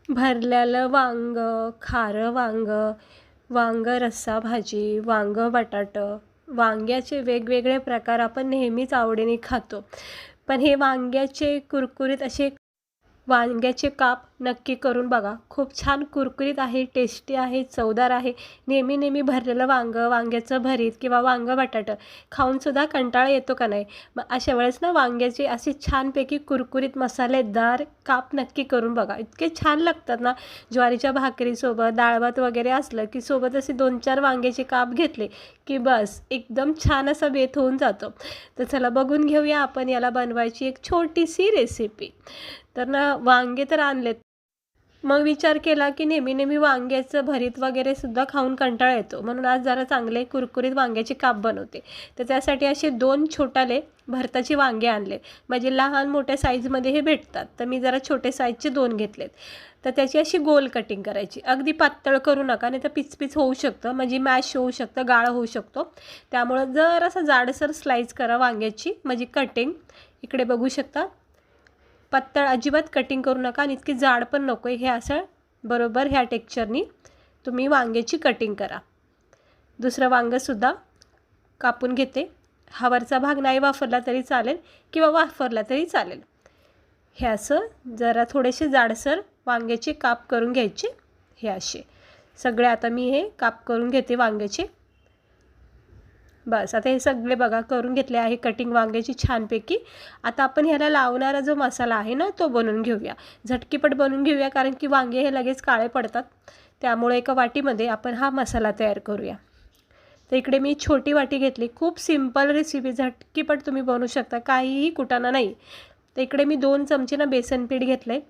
भरलेलं वांगं, खारं वांगं, वांगं रस्सा भाजी, वांगं बटाटं, वांग्याचे वेगवेगळे प्रकार आपण नेहमीच आवडीने खातो. पण हे वांग्याचे कुरकुरीत असे वांग्याचे काप नक्की करून बघा. खूप छान कुरकुरीत आहे, टेस्टी आहे, चवदार आहे. नेहमी नेहमी भरलेलं वांगं, वांग्याचं भरीत किंवा वांगं बटाटं खाऊनसुद्धा कंटाळा येतो का नाही? मग अशा वेळेस ना वांग्याचे असे छानपैकी कुरकुरीत मसालेदार काप नक्की करून बघा. इतके छान लागतात ना, ज्वारीच्या भाकरीसोबत, डाळ-भात वगैरे असलं की सोबत असे 2-4 वांग्याचे काप घेतले की बस एकदम छान असा बेत होऊन जातो. तर चला बघून घेऊया आपण याला बनवायची एक छोटीशी रेसिपी. तर ना वांगे तर आणलेत. मग विचार केला की नेहमी नेहमी वांग्याचं भरीत वगैरे सुद्धा खाऊन कंटाळा येतो, म्हणून आज जरा चांगले कुरकुरीत वांग्याचे काप बनवते. तर त्यासाठी असे 2 छोटाले भरताचे वांगे आणले. म्हणजे लहान मोठ्या साईजमध्ये हे भेटतात, तर मी जरा छोटे साईजचे 2 घेतलेत. तर त्याची अशी गोल कटिंग करायची. अगदी पातळ करू नका, नाही तर पिचपिच होऊ शकतं, म्हणजे मॅश होऊ शकतं, गाळ होऊ शकतो. त्यामुळं जरासं जाडसर स्लाईस करा वांग्याची, म्हणजे कटिंग इकडे बघू शकता. पातळ अजिबात कटिंग करू नका आणि इतकी जाड पण नको आहे. हे असं बरोबर ह्या टेक्स्चरनी तुम्ही वांग्याची कटिंग करा. दुसरं वांगंसुद्धा कापून घेते. हा वरचा भाग नाही वापरला तरी चालेल किंवा वापरला तरी चालेल. हे असं जरा थोडेसे जाडसर वांग्याचे काप करून घ्यायचे. हे असे सगळे आता मी हे काप करून घेते वांग्याचे. बस आता हे सगळे बघा करून घेतले आहे कटिंग वांग्याची छानपैकी. आता आपण ह्याला लावणारा जो मसाला आहे ना तो बनवून घेऊया. झटकीपट बनवून घेऊया, कारण की वांगे हे लगेच काळे पडतात. त्यामुळे एका वाटीमध्ये आपण हा मसाला तयार करूया. तर इकडे मी छोटी वाटी घेतली. खूप सिंपल रेसिपी, झटकीपट तुम्ही बनवू शकता, काहीही कुटाणा नाही. तर इकडे मी 2 चमचे ना बेसन पीठ घेतलं आहे.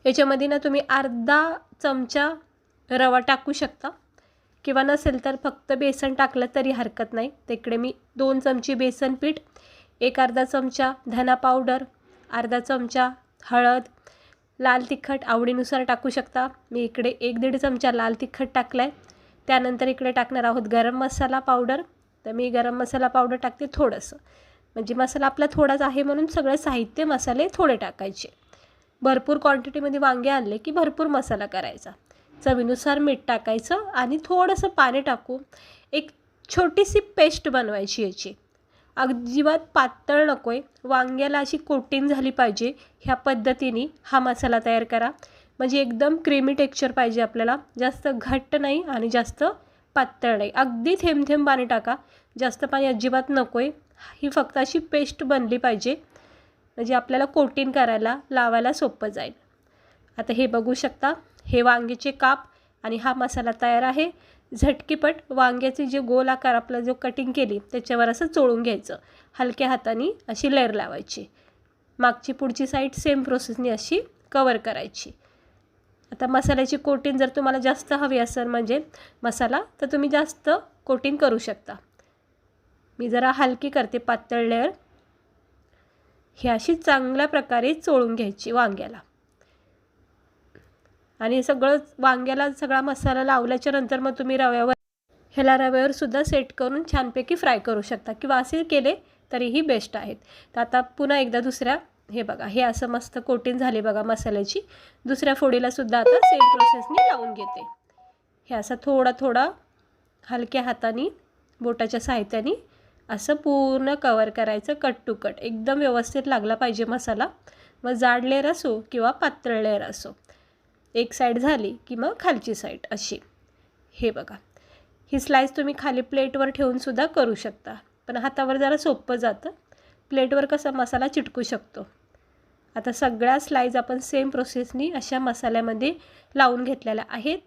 याच्यामध्ये ना तुम्ही अर्धा चमचा रवा टाकू शकता किंवा नसेल तर फक्त बेसन टाकलं तरी हरकत नाही. तर इकडे मी 2 चमचे बेसन पीठ, एक अर्धा चमचा धना पावडर, अर्धा चमचा हळद, लाल तिखट आवडीनुसार टाकू शकता. मी इकडे 1-1.5 चमचा लाल तिखट टाकलं आहे. त्यानंतर इकडे टाकणार आहोत गरम मसाला पावडर. तर मी गरम मसाला पावडर टाकते थोडंसं, म्हणजे मसाला आपला थोडाच आहे म्हणून सगळे साहित्य मसाले थोडे टाकायचे. भरपूर क्वांटिटीमध्ये वांगे आणले की भरपूर मसाला करायचा. चवीनुसार मीठ टाकायचं आणि थोडंसं पाणी टाकून एक छोटीशी पेस्ट बनवायची याची. अजिबात पातळ नको आहे, वांग्याला अशी कोटिंग झाली पाहिजे. ह्या पद्धतीने हा मसाला तयार करा, म्हणजे एकदम क्रीमी टेक्स्चर पाहिजे आपल्याला. जास्त घट्ट नाही आणि जास्त पातळ नाही. अगदी थेंब थेंब पाणी टाका, जास्त पाणी अजिबात नको आहे. ही फक्त अशी पेस्ट बनली पाहिजे, म्हणजे आपल्याला कोटिंग करायला लावायला सोपं जाईल. आता हे बघू शकता, हे वांग्याचे काप आणि हा मसाला तयार आहे. झटकीपट वांग्याचे जे गोल आकार आपला जो कटिंग केली त्याच्यावर असं चोळून घ्यायचं. हलक्या हाताने अशी लेअर लावायची. मागची पुढची साईड सेम प्रोसेसने अशी कवर करायची. आता मसाल्याची कोटिंग जर तुम्हाला जास्त हवी असेल म्हणजे मसाला, तर तुम्ही जास्त कोटिंग करू शकता. मी जरा हलकी करते पातळ लेअर. ही अशी चांगल्या प्रकारे चोळून घ्यायची वांग्याला. आणि सगळं वांग्याला सगळा मसाला लावल्याच्या नंतर मग तुम्ही रव्यावर सुद्धा सेट करून छानपैकी फ्राय करू शकता किंवा असे केले तरीही बेस्ट आहेत. तर आता पुन्हा एकदा दुसऱ्या, हे बघा हे असं मस्त कोटिंग झाले बघा मसाल्याची. दुसऱ्या फोडीला सुद्धा आता सेम प्रोसेसने लावून घेते. हे असं थोडा थोडा हलक्या हाताने बोटाच्या साहाय्याने असं पूर्ण कवर करायचं, कट टू कट. एकदम व्यवस्थित लागला पाहिजे मसाला, मग जाड लेअर असो किंवा पातळ लेअर असो. एक साईड झाली की मग खालची साईड अशी. हे बघा ही स्लाईस तुम्ही खाली प्लेटवर ठेवूनसुद्धा करू शकता, पण हातावर जरा सोपं जातं. प्लेटवर कसा मसाला चिटकू शकतो. आता सगळ्या स्लाईज आपण सेम प्रोसेसनी अशा मसाल्यामध्ये लावून घेतलेल्या आहेत.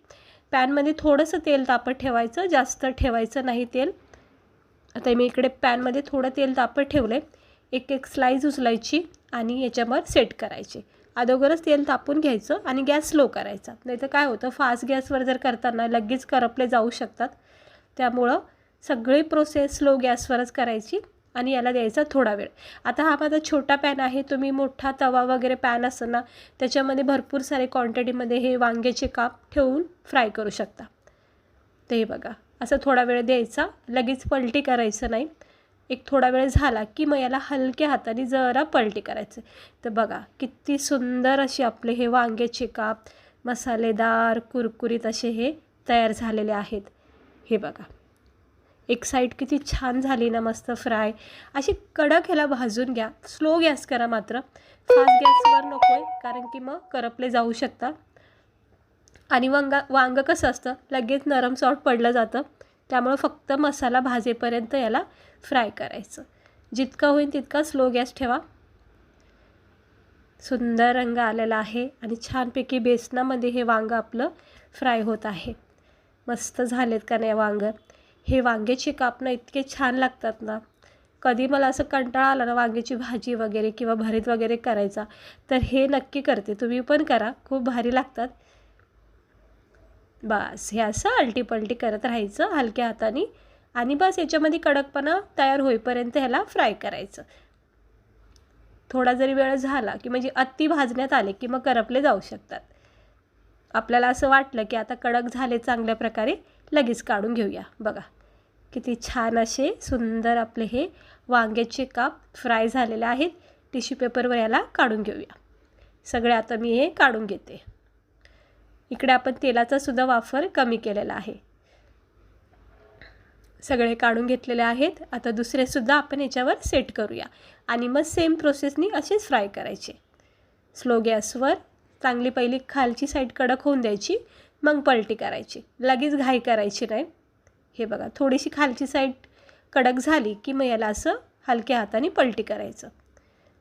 पॅनमध्ये थोडंसं तेल तापत ठेवायचं, जास्त ठेवायचं नाही तेल. आता मी इकडे पॅनमध्ये थोडं तेल तापत ठेवलं आहे. एक एक स्लाईज उचलायची आणि याच्यावर सेट करायची. अगोदरच तेल तापून घ्यायचं आणि गॅस स्लो करायचा, नाही तर काय होतं फास्ट गॅसवर जर करताना लगेच करपले जाऊ शकतात. त्यामुळं सगळी प्रोसेस स्लो गॅसवरच करायची आणि याला द्यायचा थोडा वेळ. आता हा माझा छोटा पॅन आहे, तुम्ही मोठा तवा वगैरे पॅन असतं ना त्याच्यामध्ये भरपूर सारे क्वांटिटीमध्ये हे वांग्याचे काप ठेवून फ्राय करू शकता. ते बघा असं थोडा वेळ द्यायचा, लगेच पलटी करायचं नाही. एक थोडा वेळ झाला की मग याला हलक्या हाताने जरा पलटी करायचं. तर बघा किती सुंदर असे आपले हे वांग्याचे काप मसालेदार कुरकुरीत असे हे तयार झालेले आहेत. हे बघा एक साईड किती छान झाली ना, मस्त फ्राय. अशी कडक ह्याला भाजून घ्या. स्लो गॅस करा मात्र, फास्ट गॅसवर नको आहे, कारण की मग करपले जाऊ शकतात. आणि वांग कसं असतं लगेच नरम सॉफ्ट पडलं जातं, त्यामुळे फक्त मसाला भाजेपर्यंत याला फ्राय करायचं. जितका होईल तितका स्लो गॅस ठेवा. सुंदर रंग आलेला आहे आणि छानपैकी बेसनामध्ये हे वांग आपलं फ्राय होत आहे. मस्त झालेत का नाही वांग. हे वांग्याचे काप ना इतके छान लागतात ना. कधी मला असं कंटाळा आला ना वांग्याची भाजी वगैरे किंवा भरीत वगैरे करायचा, तर हे नक्की करते. तुम्ही पण करा, खूप भारी लागतात. बस हे असं अलटीपलटी करत राहायचं हलक्या हाताने आणि बस याच्यामध्ये कडकपणा तयार होईपर्यंत ह्याला फ्राय करायचं. थोडा जरी वेळ झाला की म्हणजे अति भाजण्यात आले की मग करपले जाऊ शकतात. आपल्याला असं वाटलं की आता कडक झाले चांगल्या प्रकारे, लगेच काढून घेऊया. बघा किती छान असे सुंदर आपले हे वांग्याचे काप फ्राय झालेले आहेत. टिश्यू पेपरवर याला काढून घेऊया. सगळे आता मी हे काढून घेते. इकडे आपण तेलाचा सुद्धा वापर कमी केलेला आहे. सगळे काढून घेतलेले आहेत. आता दुसरे सुद्धा आपण याच्यावर सेट करूया आणि मग सेम प्रोसेसनी असेच फ्राय करायचे. स्लो गॅसवर चांगली पहिली खालची साईड कडक होऊन द्यायची, मग पलटी करायची. लगेच घाई करायची नाही. हे बघा थोडीशी खालची साईड कडक झाली की मग याला असं हलक्या हाताने पलटी करायचं.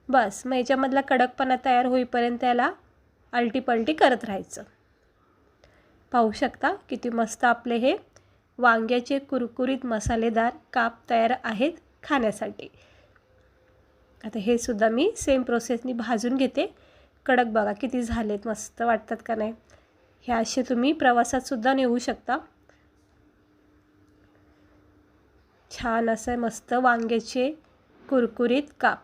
बस मग याच्यामधला कडकपणा तयार होईपर्यंत याला अलटी पलटी करत राहायचं. पाहू शकता किती मस्त आपले हे वांग्याचे कुरकुरीत मसालेदार काप तयार आहेत खाण्यासाठी. आता हे सुद्धा मी सेम प्रोसेसनी भाजून घेते. कडक बघा किती झालेत, मस्त वाटतात का नाही. हे असे तुम्ही प्रवासात सुद्धा नेऊ शकता. छान असं मस्त वांग्याचे कुरकुरीत काप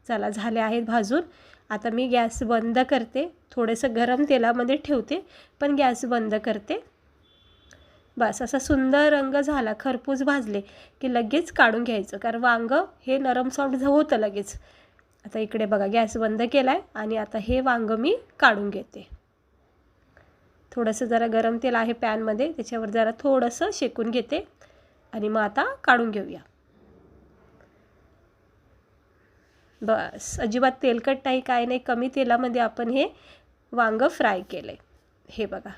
चला झाले आहेत भाजून. आता मी गॅस बंद करते. थोडंसं गरम तेलामध्ये ठेवते, पण गॅस बंद करते. बस असा सुंदर रंग झाला, खरपूस भाजले की लगेच काढून घ्यायचं, कारण वांग हे नरम सॉफ्ट होतं लगेच. आता इकडे बघा गॅस बंद केला आहे आणि आता हे वांग मी काढून घेते. थोडंसं जरा गरम तेल आहे पॅनमध्ये, त्याच्यावर जरा थोडंसं शेकून घेते आणि मग आता काढून घेऊया. बस अजिबात तेलकट नाही, काय नाही, कमी तेलामध्ये आपण हे वांग फ्राय केलं आहे. हे बघा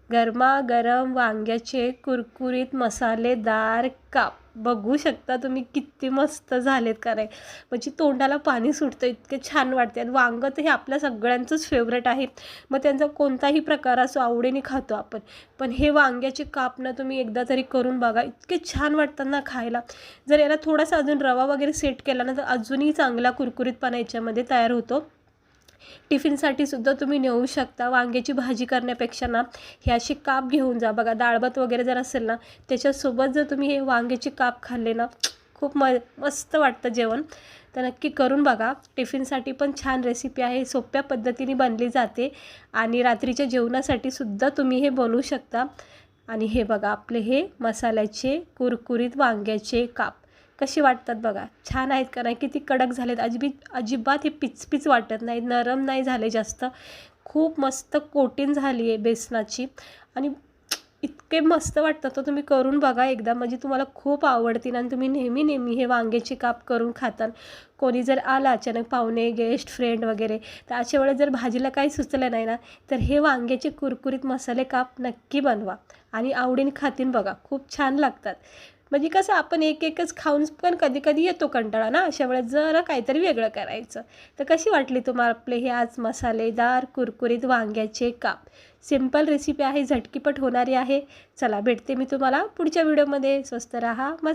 गरमागरम वांग्याचे कुरकुरीत मसालेदार काप बघू शकता तुम्ही किती मस्त झालेत का नाही. म्हणजे तोंडाला पाणी सुटतं, इतके छान वाटते. आणि वांगं तर हे आपल्या सगळ्यांचंच फेवरेट आहे. मग त्यांचा कोणताही प्रकार असो आवडीने खातो आपण, पण हे वांग्याचे काप ना तुम्ही एकदा तरी करून बघा, इतके छान वाटतात ना खायला. जर याला थोडासा अजून रवा वगैरे सेट केला ना तर अजूनही चांगला कुरकुरीतपणा याच्यामध्ये तयार होतो. टिफिनसाठी सुद्धा तुम्ही नेऊ शकता. वांग्याची भाजी करण्यापेक्षा ना हे असे काप घेऊन जा. बघा डाळभात वगैरे जर असेल ना त्याच्यासोबत जर तुम्ही हे वांग्याचे काप खाल्ले ना खूप मस्त वाटतं जेवण. तर नक्की करून बघा. टिफिनसाठी पण छान रेसिपी आहे, सोप्या पद्धतीने बनली जाते आणि रात्रीच्या जेवणासाठी सुद्धा तुम्ही हे बनवू शकता. आणि हे बघा आपले हे मसाल्याचे कुरकुरीत वांग्याचे काप कसे वाटतात बघा, छान आहेत का नाही. किती कडक झालेत, अजिबात हे पिचपिच वाटत नाही, नरम नाही झाले जास्त. खूप मस्त कोटिंग झाली आहे बेसनाची आणि इतके मस्त वाटतं. तर तुम्ही करून बघा एकदा, म्हणजे तुम्हाला खूप आवडतील आणि तुम्ही नेहमी हे वांग्याचे काप करून खाता. कोणी जर आला अचानक पाहुणे गेस्ट फ्रेंड वगैरे, तर अशा वेळेस जर भाजीला काही सुचलं नाही ना तर हे वांग्याचे कुरकुरीत मसाले काप नक्की बनवा आणि आवडीने खातीन बघा, खूप छान लागतात. म्हणजे कसं आपण एकच खाऊन पण कधी कधी येतो कंटाळा ना, अशा वेळेस जरा काहीतरी वेगळं करायचं. तर कशी वाटली तुम्हाला आपले हे आज मसालेदार कुरकुरीत वांग्याचे काप. सिंपल रेसिपी आहे, झटकीपट होणारी आहे. चला भेटते मी तुम्हाला पुढच्या व्हिडिओमध्ये. स्वस्त राहा, मस्त